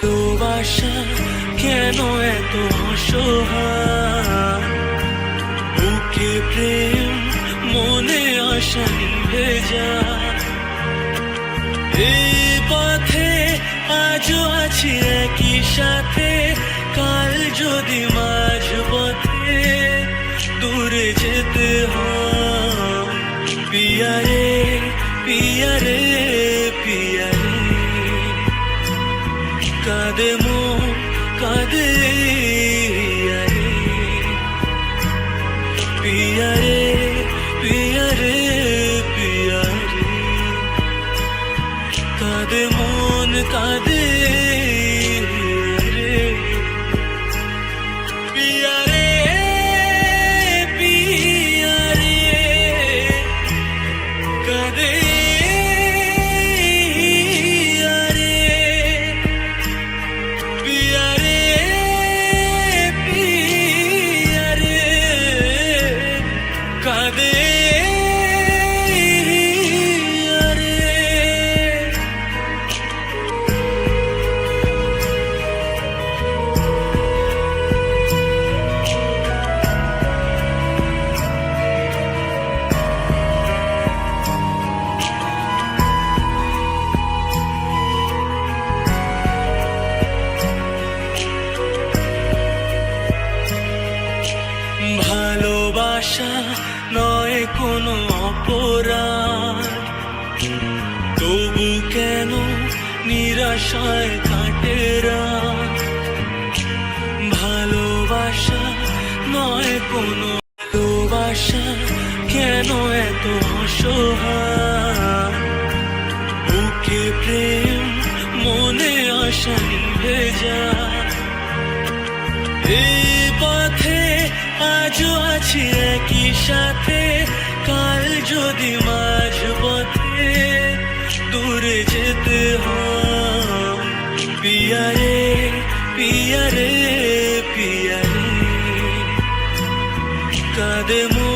ভালোবাসা কেন এত অসহায়, বুকে প্রেম মনে আশা নিভে যায়। এই পথে আজও আছি একই সাথে, কাল যদি মাঝ পথে দূরে যেতে হয়। পিয়া রে পিয়া রে পিয়া রে, কাঁদে মন কাঁদে পিয়া রে পিয়া রে পিয়া রে, কাঁদে মন কাঁদে রে পিয়া রে পিয়া রে, কাঁদে পিয়া রে পিয়া রে, কাঁদে ভালোবাসা নয় কোনো অপরাধ, তবু কেন নিরাশায় কাটে রাত। ভালোবাসা নয় কোনো, ভালোবাসা কেন এত অসহায়, বুকে প্রেম মনে আশা নিভে যায়। এই পথে আজও আছি একই সাথে, কাল যদি মাঝ পথে দূরে যেতে হয়। পিয়া রে পিয়া রে পিয়া রে, কাঁদে মন